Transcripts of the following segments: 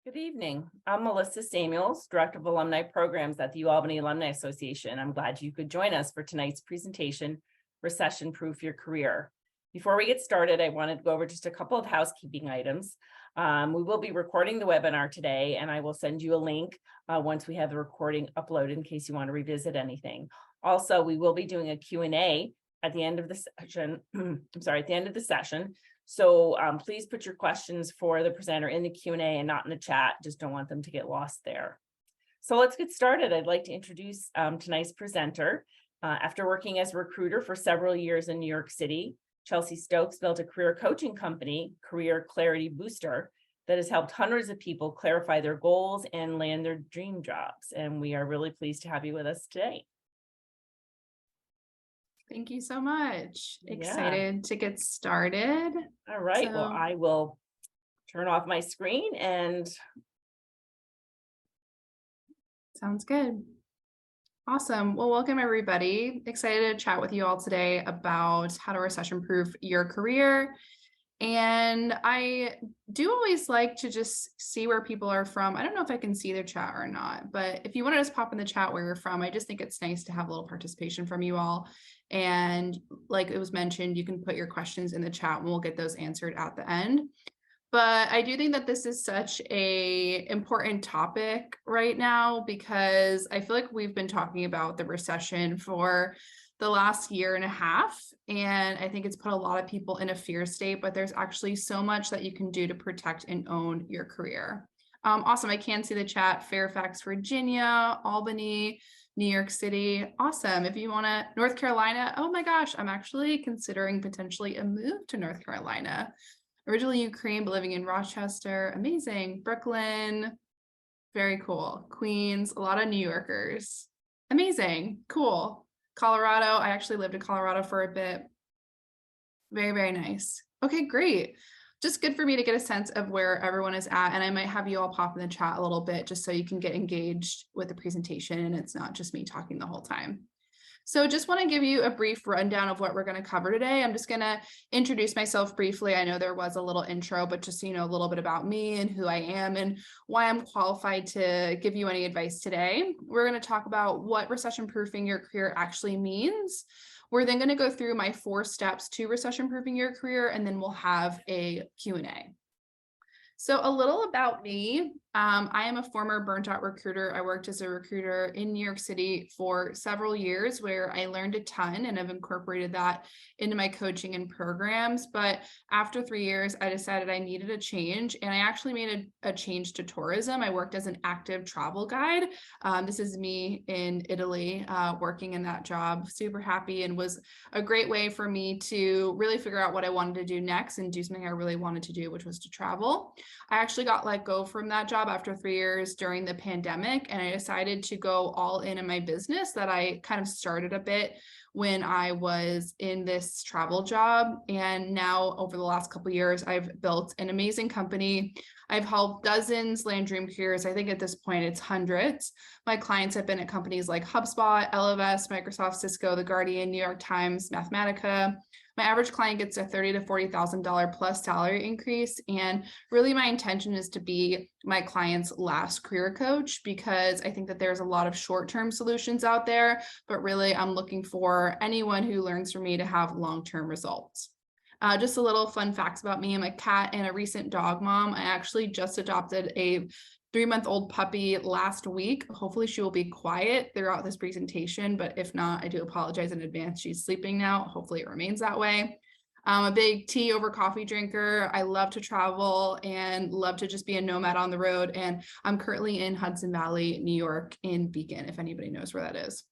Good evening. I'm Melissa Samuels, Director of Alumni Programs at the UAlbany Alumni Association. I'm glad you could join us for tonight's presentation, Recession Proof Your Career. Before we get started, I wanted to go over just a couple of housekeeping items. We will be recording the webinar today, and I will send you a link once we have the recording uploaded in case you want to revisit anything. Also, we will be doing a Q&A at the end of the session. At the end of the session. So please put your questions for the presenter in the Q&A and not in the chat. Just don't want them to get lost there. So let's get started. I'd like to introduce tonight's presenter. After working as a recruiter for several years in New York City, Chelsea Stokes built a career coaching company, Career Clarity Booster, that has helped hundreds of people clarify their goals and land their dream jobs. And we are really pleased to have you with us today. Thank you so much. Yeah. Excited to get started. All right. Well, I will turn off my screen and. Sounds good. Awesome. Well, welcome everybody. Excited to chat with you all today about how to recession-proof your career. And I do always like to just see where people are from. I don't know if I can see their chat or not, but if you want to just pop in the chat where you're from, I just think it's nice to have a little participation from you all. And like it was mentioned, you can put your questions in the chat and we'll get those answered at the end. But I do think that this is such an important topic right now because I feel like we've been talking about the recession for the last year and a half. And I think it's put a lot of people in a fear state, but there's actually so much that you can do to protect and own your career. Awesome. I can see the chat. Fairfax, Virginia, Albany, New York City. Awesome. If you want to, North Carolina. Oh my gosh, I'm actually considering potentially a move to North Carolina. Originally Ukraine, but living in Rochester. Amazing. Brooklyn. Very cool. Queens, a lot of New Yorkers. Amazing. Cool. Colorado. I actually lived in Colorado for a bit. Very, very nice. Okay, great. Just good for me to get a sense of where everyone is at. And I might have you all pop in the chat a little bit just so you can get engaged with the presentation and it's not just me talking the whole time. So just want to give you a brief rundown of what we're going to cover today. I'm just going to introduce myself briefly. I know there was a little intro, but just so you know a little bit about me and who I am and why I'm qualified to give you any advice today. We're going to talk about what recession-proofing your career actually means. We're then going to go through my 4 steps to recession-proofing your career, and then we'll have a Q&A. So a little about me. I am a former burnt-out recruiter. I worked as a recruiter in New York City for several years where I learned a ton and I've incorporated that into my coaching and programs. But after 3 years, I decided I needed a change and I actually made a change to tourism. I worked as an active travel guide. This is me in Italy working in that job. Super happy and was a great way for me to really figure out what I wanted to do next and do something I really wanted to do, which was to travel. I actually got let go from that job after 3 years during the pandemic, and I decided to go all in my business that I kind of started a bit when I was in this travel job. And now over the last couple of years, I've built an amazing company. I've helped dozens land dream careers. I think at this point it's hundreds. My clients have been at companies like Hubspot, LMS, Microsoft, Cisco, The Guardian, New York Times, Mathematica. My average client gets a $30,000 to $40,000 plus salary increase. And really my intention is to be my client's last career coach because I think that there's a lot of short-term solutions out there, but really I'm looking for anyone who learns from me to have long-term results. Just a little fun facts about me. I'm a cat and a recent dog mom. I actually just adopted a 3-month-old puppy last week. Hopefully she will be quiet throughout this presentation, but if not, I do apologize in advance. She's sleeping now. Hopefully it remains that way. I'm a big tea over coffee drinker. I love to travel and love to just be a nomad on the road. And I'm currently in Hudson Valley, New York in Beacon, if anybody knows where that is.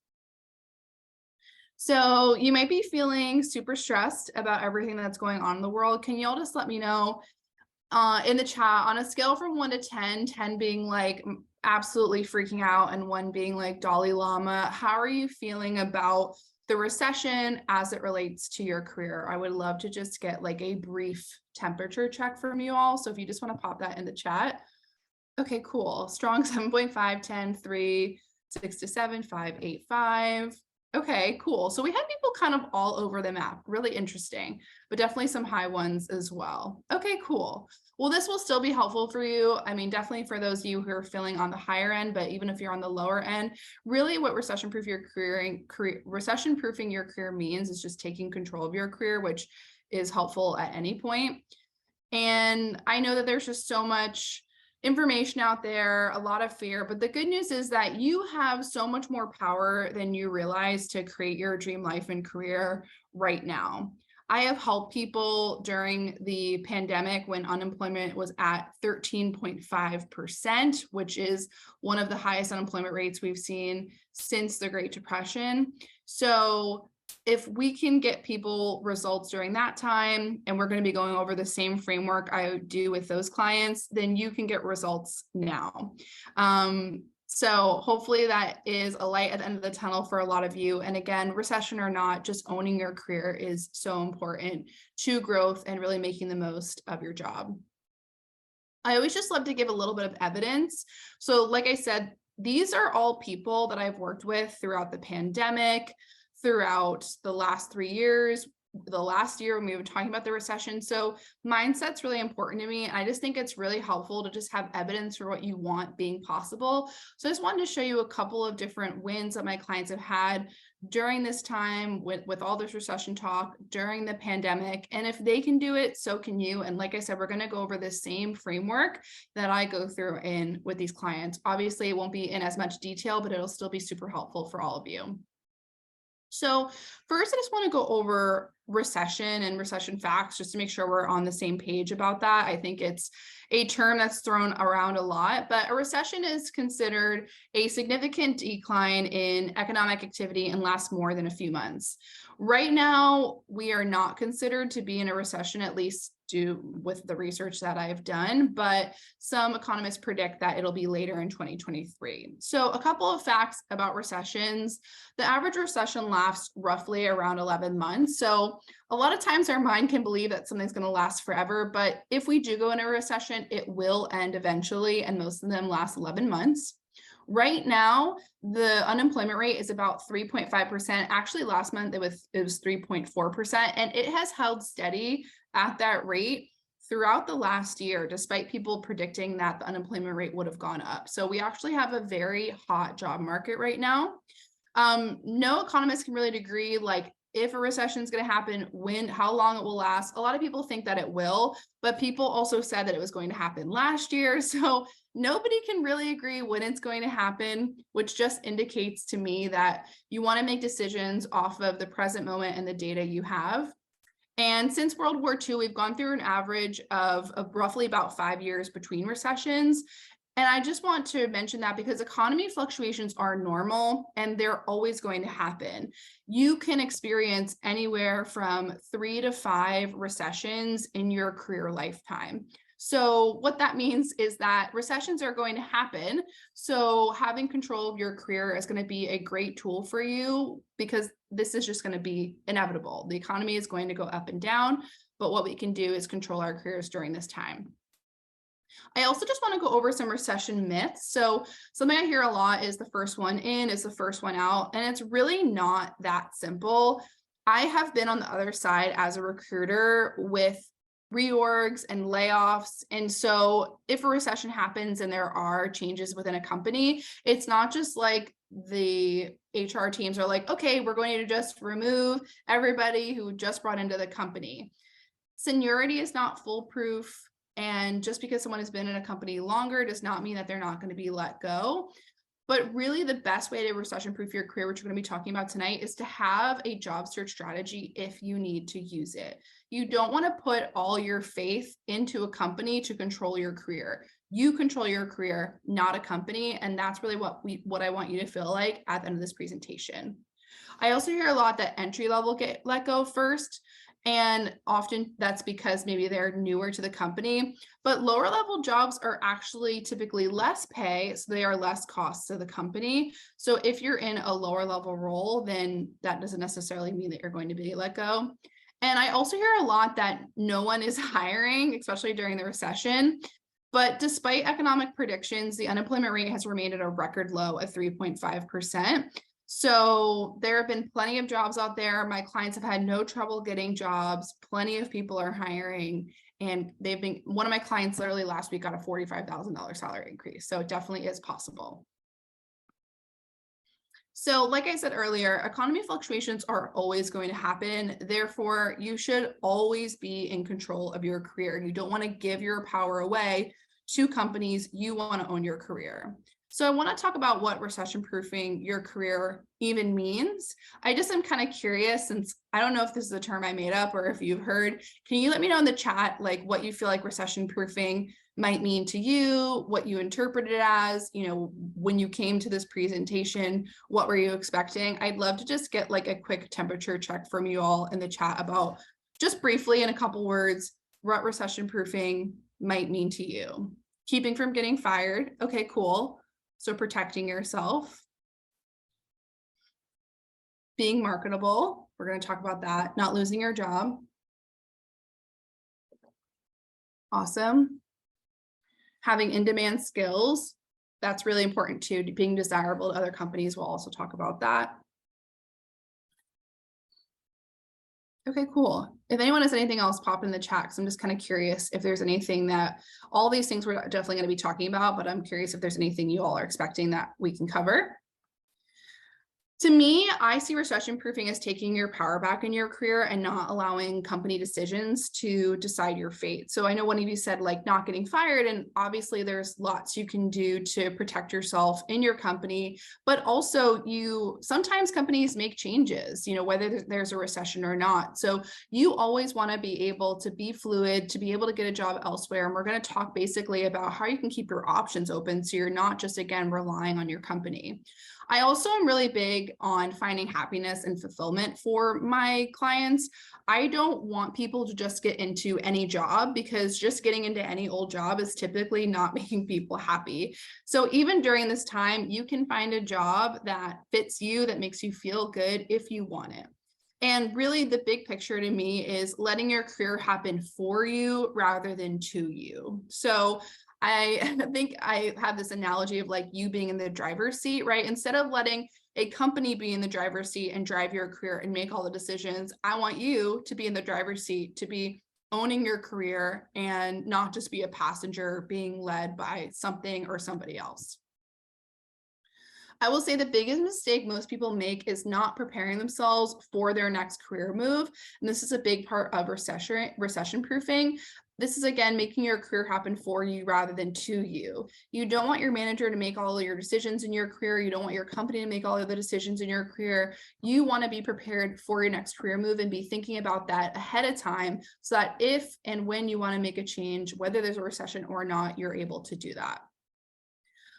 So you might be feeling super stressed about everything that's going on in the world. Can you all just let me know in the chat on a scale from 1 to 10, 10 being like absolutely freaking out and 1 being like Dalai Lama, how are you feeling about the recession as it relates to your career? I would love to just get like a brief temperature check from you all. So if you just want to pop that in the chat. Okay, cool. Strong 7.5, 10, 3, 6 to 7, 5, 8, 5. Okay, cool. So we had people kind of all over the map. Really interesting, but definitely some high ones as well. Okay, cool. Well, this will still be helpful for you. I mean, definitely for those of you who are feeling on the higher end, but even if you're on the lower end, really what recession-proof your recession-proofing your career means is just taking control of your career, which is helpful at any point. And I know that there's just so much information out there, a lot of fear, but the good news is that you have so much more power than you realize to create your dream life and career right now. I have helped people during the pandemic when unemployment was at 13.5%, which is one of the highest unemployment rates we've seen since the Great Depression. So if we can get people results during that time, and we're going to be going over the same framework I do with those clients, then you can get results now. So hopefully that is a light at the end of the tunnel for a lot of you. And again, recession or not, just owning your career is so important to growth and really making the most of your job. I always just love to give a little bit of evidence. So like I said, these are all people that I've worked with throughout the pandemic, throughout the last 3 years, the last year when we were talking about the recession. So mindset's really important to me. I just think it's really helpful to just have evidence for what you want being possible. So I just wanted to show you a couple of different wins that my clients have had during this time with all this recession talk during the pandemic. And if they can do it, so can you. And like I said, we're going to go over the same framework that I go through with these clients. Obviously, it won't be in as much detail, but it'll still be super helpful for all of you. So first, I just want to go over recession and recession facts just to make sure we're on the same page about that. I think it's a term that's thrown around a lot, but a recession is considered a significant decline in economic activity and lasts more than a few months. Right now, we are not considered to be in a recession, at least due with the research that I've done, but some economists predict that it'll be later in 2023. So a couple of facts about recessions. The average recession lasts roughly around 11 months. So a lot of times our mind can believe that something's going to last forever, but if we do go into a recession, it will end eventually, and most of them last 11 months. Right now, the unemployment rate is about 3.5%. Actually, last month it was 3.4%, and it has held steady at that rate throughout the last year, despite people predicting that the unemployment rate would have gone up. So we actually have a very hot job market right now. No economist can really agree, like, if a recession is going to happen, when, how long it will last. A lot of people think that it will, but people also said that it was going to happen last year. So nobody can really agree when it's going to happen, which just indicates to me that you want to make decisions off of the present moment and the data you have. And since World War II, we've gone through an average of roughly about 5 years between recessions. And I just want to mention that because economy fluctuations are normal and they're always going to happen. You can experience anywhere from 3 to 5 recessions in your career lifetime. So what that means is that recessions are going to happen. So having control of your career is going to be a great tool for you because this is just going to be inevitable. The economy is going to go up and down, but what we can do is control our careers during this time. I also just want to go over some recession myths. So something I hear a lot is the first one in is the first one out, and it's really not that simple. I have been on the other side as a recruiter with reorgs and layoffs. And so if a recession happens and there are changes within a company, it's not just like the HR teams are like, okay, we're going to just remove everybody who just brought into the company. Seniority is not foolproof. And just because someone has been in a company longer does not mean that they're not going to be let go. But really the best way to recession-proof your career, which we're going to be talking about tonight, is to have a job search strategy if you need to use it. You don't want to put all your faith into a company to control your career. You control your career, not a company. And that's really what I want you to feel like at the end of this presentation. I also hear a lot that entry level get let go first. And often that's because maybe they're newer to the company, but lower level jobs are actually typically less pay, so they are less costs to the company. So if you're in a lower level role, then that doesn't necessarily mean that you're going to be let go. And I also hear a lot that no one is hiring, especially during the recession. But despite economic predictions, the unemployment rate has remained at a record low at 3.5%. So there have been plenty of jobs out there. My clients have had no trouble getting jobs. Plenty of people are hiring, and one of my clients literally last week got a $45,000 salary increase. So it definitely is possible. So like I said earlier, economy fluctuations are always going to happen. Therefore, you should always be in control of your career. You don't want to give your power away to companies. You want to own your career. So I want to talk about what recession proofing your career even means. I just am kind of curious, since I don't know if this is a term I made up or if you've heard. Can you let me know in the chat like what you feel like recession proofing might mean to you, what you interpret it as, when you came to this presentation, what were you expecting? I'd love to just get like a quick temperature check from you all in the chat about, just briefly in a couple words, what recession proofing might mean to you. Keeping from getting fired. Okay, cool. So protecting yourself. Being marketable. We're going to talk about that. Not losing your job. Awesome. Having in-demand skills. That's really important too. Being desirable to other companies. We'll also talk about that. Okay, cool. If anyone has anything else, pop in the chat, because I'm just kind of curious if there's anything that, all these things we're definitely going to be talking about, but I'm curious if there's anything you all are expecting that we can cover. To me, I see recession proofing as taking your power back in your career and not allowing company decisions to decide your fate. So I know one of you said like not getting fired, and obviously there's lots you can do to protect yourself in your company, but also sometimes companies make changes, whether there's a recession or not. So you always want to be able to be fluid, to be able to get a job elsewhere. And we're going to talk basically about how you can keep your options open so you're not just, again, relying on your company. I also am really big on finding happiness and fulfillment for my clients. I don't want people to just get into any job, because just getting into any old job is typically not making people happy. So even during this time, you can find a job that fits you, that makes you feel good if you want it. And really the big picture to me is letting your career happen for you rather than to you. So I think I have this analogy of like you being in the driver's seat, right? Instead of letting a company be in the driver's seat and drive your career and make all the decisions, I want you to be in the driver's seat, to be owning your career and not just be a passenger being led by something or somebody else. I will say the biggest mistake most people make is not preparing themselves for their next career move. And this is a big part of recession proofing. This is, again, making your career happen for you rather than to you. You don't want your manager to make all of your decisions in your career. You don't want your company to make all of the decisions in your career. You want to be prepared for your next career move and be thinking about that ahead of time, so that if and when you want to make a change, whether there's a recession or not, you're able to do that.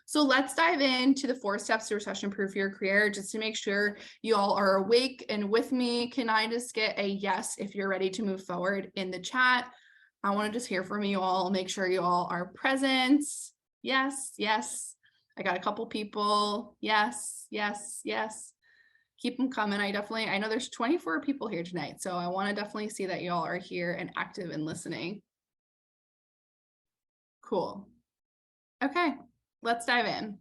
So let's dive into the 4 steps to recession-proof your career, just to make sure you all are awake and with me. Can I just get a yes if you're ready to move forward in the chat? I want to just hear from you all, make sure you all are present. Yes, yes. I got a couple people. Yes, yes, yes. Keep them coming. I know there's 24 people here tonight, so I want to definitely see that you all are here and active and listening. Cool. Okay, let's dive in.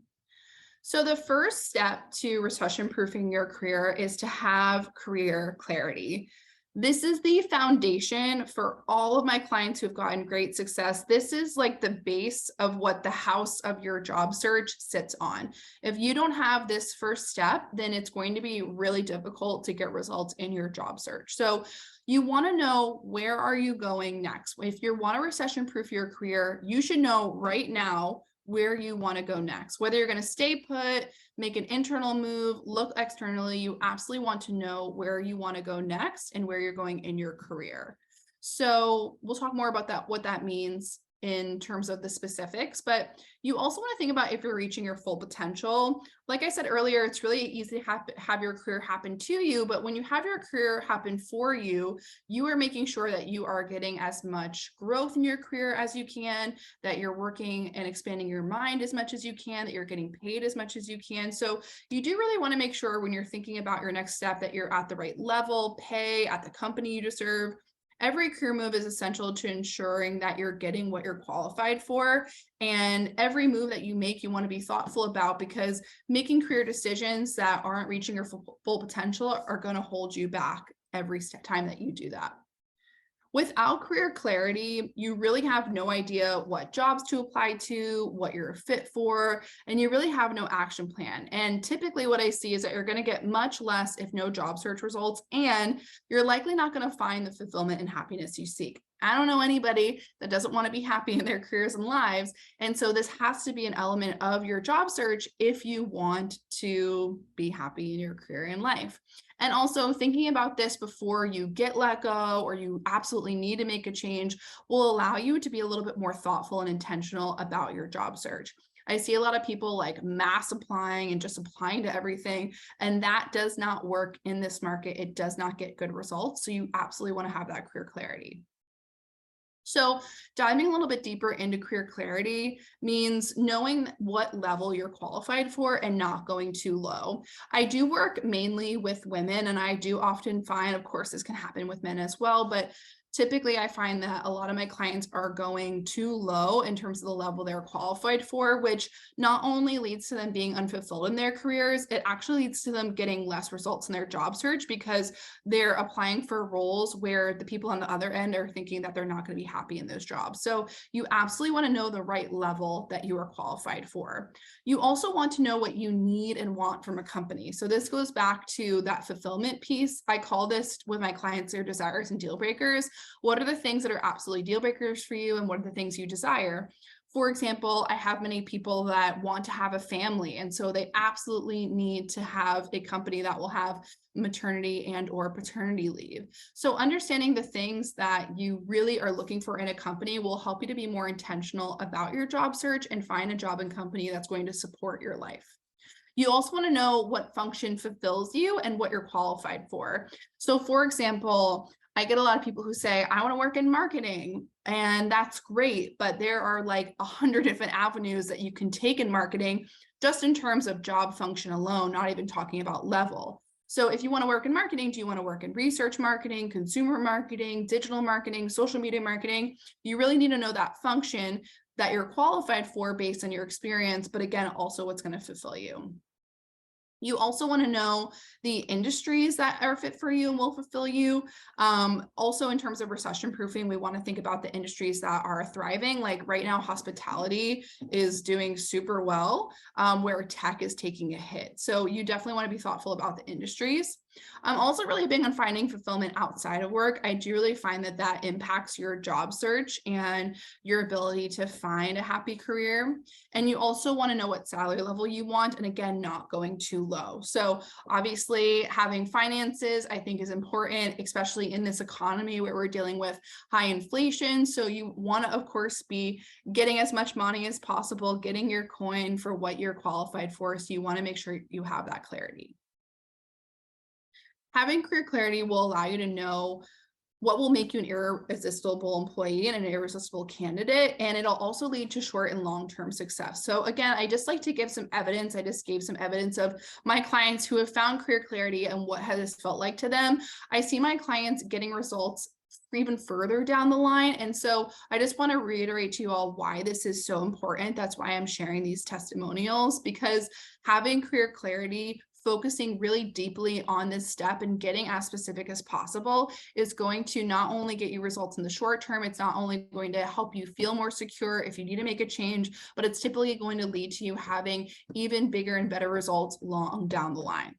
So the first step to recession-proofing your career is to have career clarity. This is the foundation for all of my clients who have gotten great success. This is like the base of what the house of your job search sits on. If you don't have this first step, then it's going to be really difficult to get results in your job search. So you want to know, where are you going next? If you want to recession-proof your career, you should know right now where you want to go next. Whether you're going to stay put, make an internal move, look externally, you absolutely want to know where you want to go next and where you're going in your career. So we'll talk more about that, what that means in terms of the specifics, but you also want to think about if you're reaching your full potential. Like I said earlier, it's really easy to have your career happen to you, but when you have your career happen for you, you are making sure that you are getting as much growth in your career as you can, that you're working and expanding your mind as much as you can, that you're getting paid as much as you can. So you do really want to make sure when you're thinking about your next step that you're at the right level, pay, at the company you deserve. every career move is essential to ensuring that you're getting what you're qualified for. And every move that you make, you want to be thoughtful about, because making career decisions that aren't reaching your full potential are going to hold you back every time that you do that. Without career clarity, you really have no idea what jobs to apply to, what you're a fit for, and you really have no action plan. And typically what I see is that you're going to get much less, if no, job search results, and you're likely not going to find the fulfillment and happiness you seek. I don't know anybody that doesn't want to be happy in their careers and lives. And so this has to be an element of your job search if you want to be happy in your career and life. And also thinking about this before you get let go or you absolutely need to make a change will allow you to be a little bit more thoughtful and intentional about your job search. I see a lot of people like mass applying and just applying to everything, and that does not work in this market. It does not get good results. So you absolutely want to have that career clarity. So diving a little bit deeper into career clarity means knowing what level you're qualified for and not going too low. I do work mainly with women, and I do often find, of course, this can happen with men as well, but typically I find that a lot of my clients are going too low in terms of the level they're qualified for, which not only leads to them being unfulfilled in their careers, it actually leads to them getting less results in their job search because they're applying for roles where the people on the other end are thinking that they're not going to be happy in those jobs. So you absolutely want to know the right level that you are qualified for. You also want to know what you need and want from a company. So this goes back to that fulfillment piece. I call this with my clients their desires and deal breakers. What are the things that are absolutely deal breakers for you, and what are the things you desire? For example, I have many people that want to have a family, and so they absolutely need to have a company that will have maternity and or paternity leave. So understanding the things that you really are looking for in a company will help you to be more intentional about your job search and find a job and company that's going to support your life. You also want to know what function fulfills you and what you're qualified for. So for example, I get a lot of people who say, I want to work in marketing, and that's great, but there are like 100 different avenues that you can take in marketing, just in terms of job function alone, not even talking about level. So if you want to work in marketing, do you want to work in research marketing, consumer marketing, digital marketing, social media marketing? You really need to know that function that you're qualified for based on your experience, but again, also what's going to fulfill you. You also want to know the industries that are fit for you and will fulfill you. Also, in terms of recession proofing, we want to think about the industries that are thriving. Like right now, hospitality is doing super well, where tech is taking a hit. So you definitely want to be thoughtful about the industries. I'm also really big on finding fulfillment outside of work. I do really find that that impacts your job search and your ability to find a happy career. And you also want to know what salary level you want, and again, not going too low. So obviously having finances, I think, is important, especially in this economy where we're dealing with high inflation. So you want to, of course, be getting as much money as possible, getting your coin for what you're qualified for. So you want to make sure you have that clarity. Having career clarity will allow you to know what will make you an irresistible employee and an irresistible candidate, and it'll also lead to short and long-term success. So again, I just like to give some evidence. I just gave some evidence of my clients who have found career clarity and what has this felt like to them. I see my clients getting results even further down the line. And so I just want to reiterate to you all why this is so important. That's why I'm sharing these testimonials, because having career clarity, focusing really deeply on this step and getting as specific as possible is going to not only get you results in the short term, it's not only going to help you feel more secure if you need to make a change, but it's typically going to lead to you having even bigger and better results long down the line.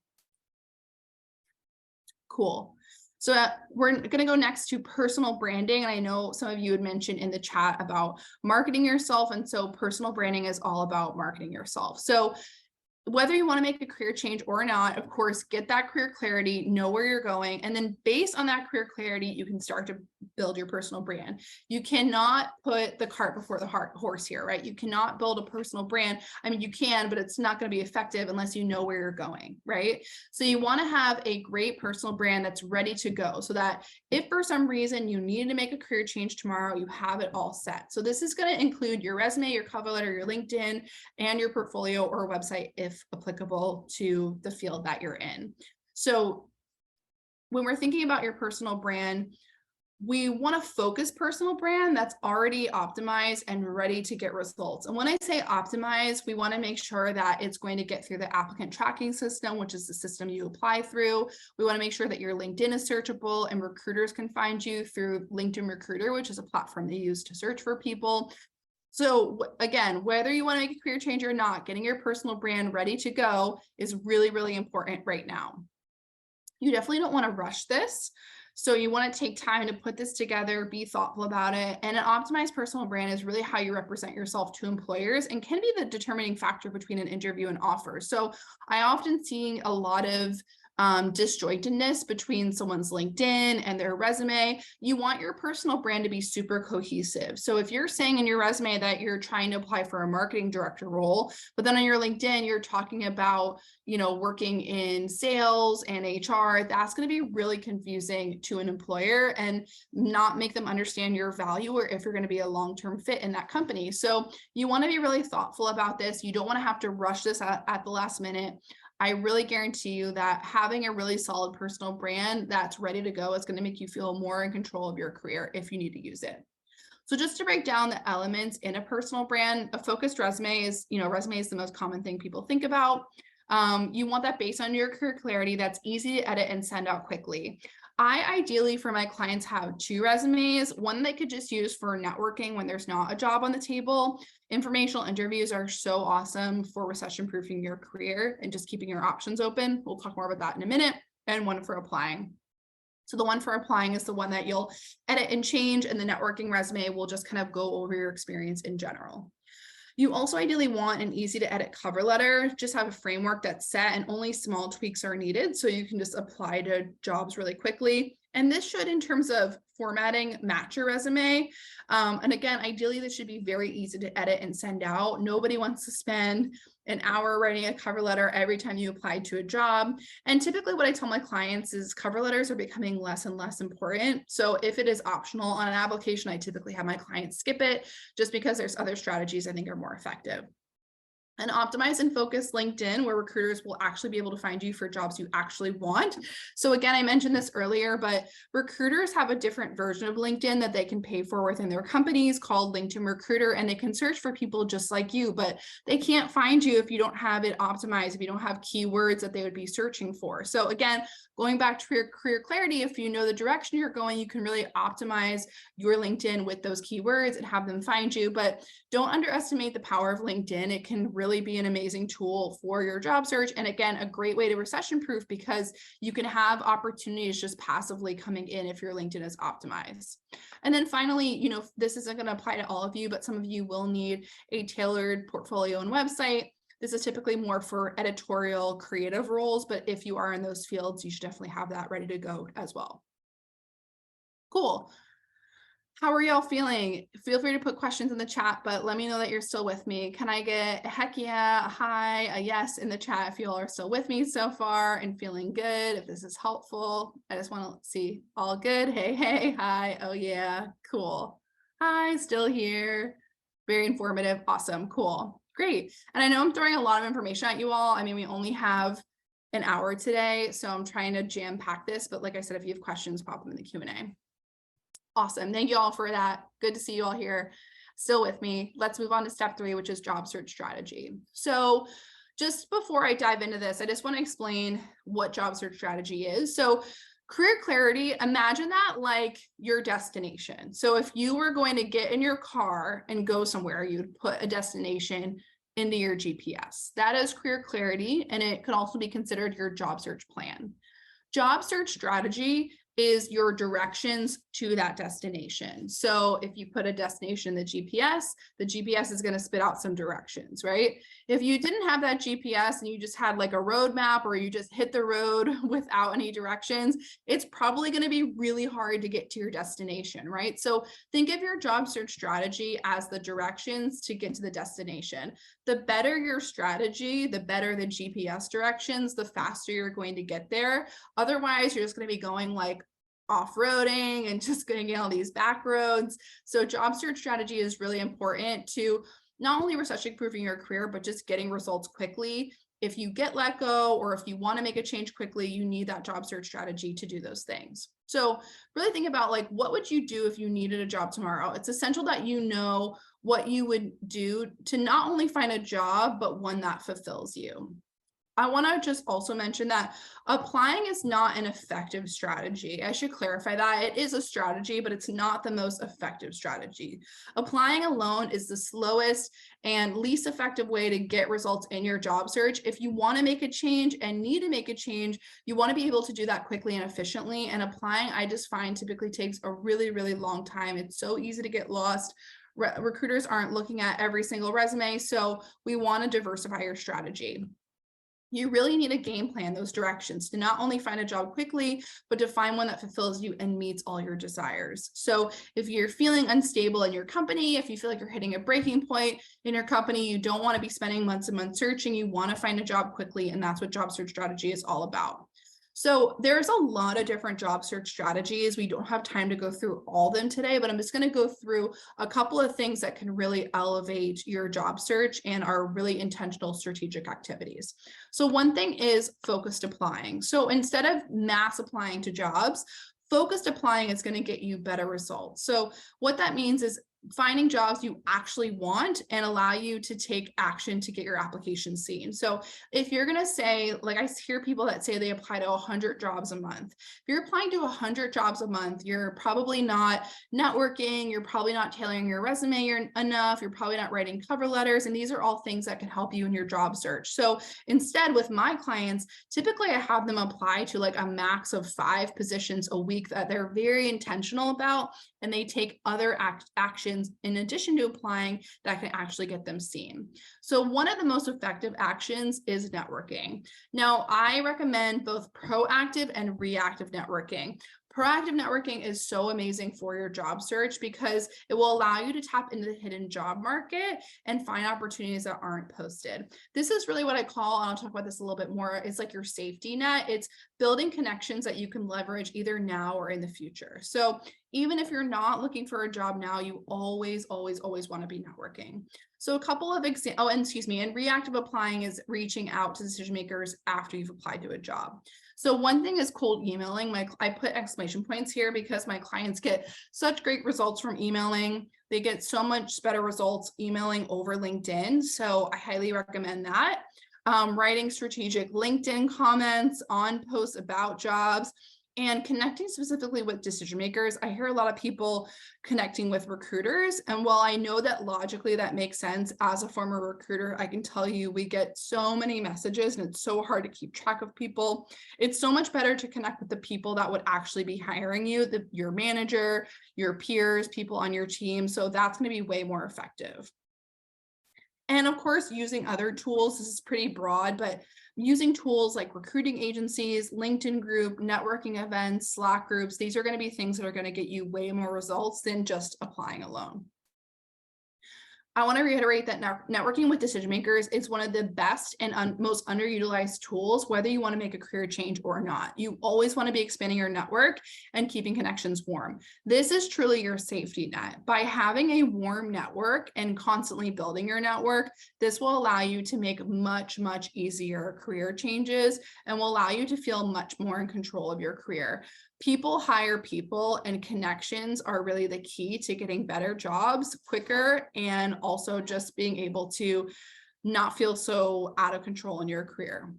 Cool. So we're going to go next to personal branding. And I know some of you had mentioned in the chat about marketing yourself. And so personal branding is all about marketing yourself. So whether you want to make a career change or not, of course, get that career clarity, know where you're going. And then based on that career clarity, you can start to build your personal brand. You cannot put the cart before the horse here, right? You cannot build a personal brand. I mean, you can, but it's not going to be effective unless you know where you're going, right? So you want to have a great personal brand that's ready to go so that if for some reason you needed to make a career change tomorrow, you have it all set. So this is going to include your resume, your cover letter, your LinkedIn, and your portfolio or website if applicable to the field that you're in. So when we're thinking about your personal brand, we want to focus personal brand that's already optimized and ready to get results. And when I say optimize, we want to make sure that it's going to get through the applicant tracking system, which is the system you apply through. We want to make sure that your LinkedIn is searchable and recruiters can find you through LinkedIn Recruiter, which is a platform they use to search for people. So again, whether you want to make a career change or not, getting your personal brand ready to go is really, really important right now. You definitely don't want to rush this. So you want to take time to put this together, be thoughtful about it. And an optimized personal brand is really how you represent yourself to employers and can be the determining factor between an interview and offer. So I often see a lot of disjointedness between someone's LinkedIn and their resume. You want your personal brand to be super cohesive. So if you're saying in your resume that you're trying to apply for a marketing director role, but then on your LinkedIn, you're talking about, working in sales and HR, that's going to be really confusing to an employer and not make them understand your value or if you're going to be a long-term fit in that company. So you want to be really thoughtful about this. You don't want to have to rush this at the last minute. I really guarantee you that having a really solid personal brand that's ready to go is going to make you feel more in control of your career if you need to use it. So just to break down the elements in a personal brand, a focused resume is, resume is the most common thing people think about. You want that based on your career clarity that's easy to edit and send out quickly. I ideally for my clients have 2 resumes, one they could just use for networking when there's not a job on the table. Informational interviews are so awesome for recession proofing your career and just keeping your options open. We'll talk more about that in a minute. And one for applying. So the one for applying is the one that you'll edit and change, and the networking resume will just kind of go over your experience in general. You also ideally want an easy to edit cover letter, just have a framework that's set and only small tweaks are needed. So you can just apply to jobs really quickly. And this should, in terms of formatting, match your resume. And again, ideally, this should be very easy to edit and send out. Nobody wants to spend an hour writing a cover letter every time you apply to a job. And typically what I tell my clients is cover letters are becoming less and less important. So if it is optional on an application, I typically have my clients skip it just because there's other strategies I think are more effective. And optimize and focus LinkedIn, where recruiters will actually be able to find you for jobs you actually want. So again, I mentioned this earlier, but recruiters have a different version of LinkedIn that they can pay for within their companies called LinkedIn Recruiter, and they can search for people just like you, but they can't find you if you don't have it optimized, if you don't have keywords that they would be searching for. So again, going back to your career clarity, if you know the direction you're going, you can really optimize your LinkedIn with those keywords and have them find you. But don't underestimate the power of LinkedIn. It can really be an amazing tool for your job search. And again, a great way to recession proof because you can have opportunities just passively coming in if your LinkedIn is optimized. And then finally, this isn't going to apply to all of you, but some of you will need a tailored portfolio and website. This is typically more for editorial creative roles, but if you are in those fields, you should definitely have that ready to go as well. Cool. How are y'all feeling? Feel free to put questions in the chat, but let me know that you're still with me. Can I get a heck yeah, a hi, a yes in the chat if you all are still with me so far and feeling good, if this is helpful? I just want to see all good. Hey, hi, oh yeah, cool. Hi, still here. Very informative, awesome, cool, great. And I know I'm throwing a lot of information at you all. I mean, we only have an hour today, so I'm trying to jam pack this, but like I said, if you have questions, pop them in the Q&A. Awesome. Thank you all for that. Good to see you all here still with me. Let's move on to step 3, which is job search strategy. So just before I dive into this, I just want to explain what job search strategy is. So career clarity, imagine that like your destination. So if you were going to get in your car and go somewhere, you'd put a destination into your GPS. That is career clarity, and it could also be considered your job search plan. Job search strategy is your directions to that destination. So if you put a destination in the GPS is going to spit out some directions, right? If you didn't have that GPS and you just had like a roadmap or you just hit the road without any directions, it's probably going to be really hard to get to your destination, right? So think of your job search strategy as the directions to get to the destination. The better your strategy, the better the GPS directions, the faster you're going to get there. Otherwise, you're just going to be going like off-roading and just going to get all these back roads. So job search strategy is really important to not only recession proofing your career, but just getting results quickly if you get let go or if you want to make a change quickly, you need that job search strategy to do those things. So really think about like, what would you do if you needed a job tomorrow? It's essential that you know what you would do to not only find a job, but one that fulfills you. I want to just also mention that applying is not an effective strategy. I should clarify that it is a strategy, but it's not the most effective strategy. Applying alone is the slowest and least effective way to get results in your job search. If you want to make a change and need to make a change, you want to be able to do that quickly and efficiently. And applying, I just find typically takes a really, really long time. It's so easy to get lost. Recruiters aren't looking at every single resume. So we want to diversify your strategy. You really need a game plan, those directions, to not only find a job quickly, but to find one that fulfills you and meets all your desires. So if you're feeling unstable in your company, if you feel like you're hitting a breaking point in your company, you don't want to be spending months and months searching, you want to find a job quickly, and that's what job search strategy is all about. So there's a lot of different job search strategies. We don't have time to go through all of them today, but I'm just going to go through a couple of things that can really elevate your job search and are really intentional strategic activities. So one thing is focused applying. So instead of mass applying to jobs, focused applying is going to get you better results. So what that means is finding jobs you actually want and allow you to take action to get your application seen. So if you're going to say, like I hear people that say they apply to 100 jobs a month. If you're applying to 100 jobs a month, you're probably not networking, you're probably not tailoring your resume enough, you're probably not writing cover letters, and these are all things that can help you in your job search. So instead, with my clients, typically I have them apply to like a max of 5 positions a week that they're very intentional about, and they take other actions in addition to applying that can actually get them seen. So one of the most effective actions is networking. Now, I recommend both proactive and reactive networking. Proactive networking is so amazing for your job search because it will allow you to tap into the hidden job market and find opportunities that aren't posted. This is really what I call, and I'll talk about this a little bit more, it's like your safety net. It's building connections that you can leverage either now or in the future. So even if you're not looking for a job now, you always want to be networking. So a couple of examples, and reactive applying is reaching out to decision makers after you've applied to a job. So one thing is cold emailing. I put exclamation points here because my clients get such great results from emailing. They get so much better results emailing over LinkedIn. So I highly recommend that. Writing strategic LinkedIn comments on posts about jobs, and connecting specifically with decision makers. I hear a lot of people connecting with recruiters. And while I know that logically that makes sense, as a former recruiter, I can tell you we get so many messages and it's so hard to keep track of people. It's so much better to connect with the people that would actually be hiring you, your manager, your peers, people on your team. So that's going to be way more effective. And of course, using other tools, this is pretty broad, but using tools like recruiting agencies, LinkedIn group, networking events, Slack groups, these are going to be things that are going to get you way more results than just applying alone. I want to reiterate that networking with decision makers is one of the best and most underutilized tools, whether you want to make a career change or not. You always want to be expanding your network and keeping connections warm. This is truly your safety net. By having a warm network and constantly building your network, this will allow you to make much easier career changes and will allow you to feel much more in control of your career. People hire people, and connections are really the key to getting better jobs quicker and also just being able to not feel so out of control in your career.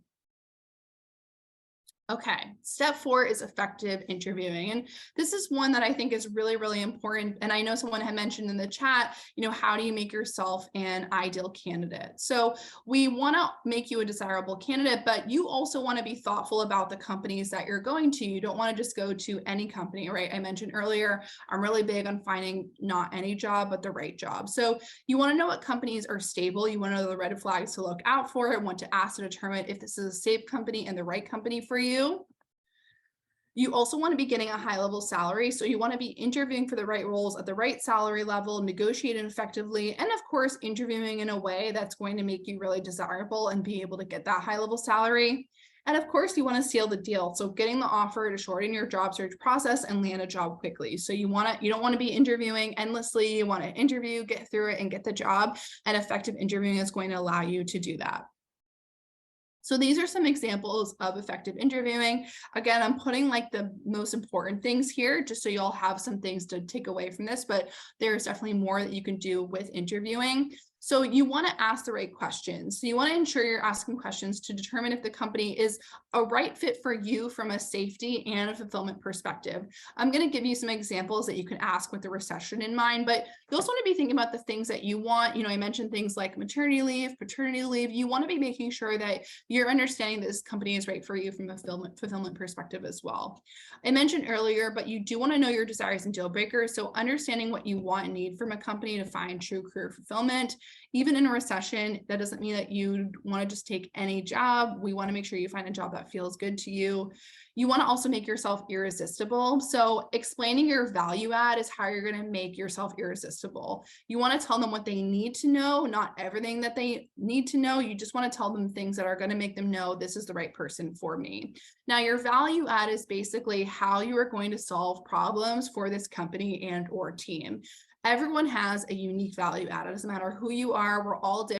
Okay, step 4 is effective interviewing. And this is one that I think is really important. And I know someone had mentioned in the chat, how do you make yourself an ideal candidate? So we want to make you a desirable candidate, but you also want to be thoughtful about the companies that you're going to. You don't want to just go to any company, right? I mentioned earlier, I'm really big on finding not any job, but the right job. So you want to know what companies are stable. You want to know the red flags to look out for and want to ask to determine if this is a safe company and the right company for you. You also want to be getting a high level salary. So you want to be interviewing for the right roles at the right salary level, negotiating effectively, and of course, interviewing in a way that's going to make you really desirable and be able to get that high level salary. And of course, you want to seal the deal. So getting the offer to shorten your job search process and land a job quickly. So you don't want to be interviewing endlessly. You want to interview, get through it, and get the job. And effective interviewing is going to allow you to do that. So these are some examples of effective interviewing. Again, I'm putting like the most important things here just so you'll have some things to take away from this, but there's definitely more that you can do with interviewing. So you want to ask the right questions. So you want to ensure you're asking questions to determine if the company is a right fit for you from a safety and a fulfillment perspective. I'm going to give you some examples that you can ask with the recession in mind, but you also want to be thinking about the things that you want. You know, I mentioned things like maternity leave, paternity leave. You want to be making sure that you're understanding that this company is right for you from a fulfillment perspective as well. I mentioned earlier, but you do want to know your desires and deal breakers. So understanding what you want and need from a company to find true career fulfillment. Even in a recession, that doesn't mean that you want to just take any job. We want to make sure you find a job that feels good to you. You want to also make yourself irresistible. So explaining your value add is how you're going to make yourself irresistible. You want to tell them what they need to know, not everything that they need to know. You just want to tell them things that are going to make them know this is the right person for me. Now, your value add is basically how you are going to solve problems for this company and or team. Everyone has a unique value add. It doesn't matter who you are. We're all different.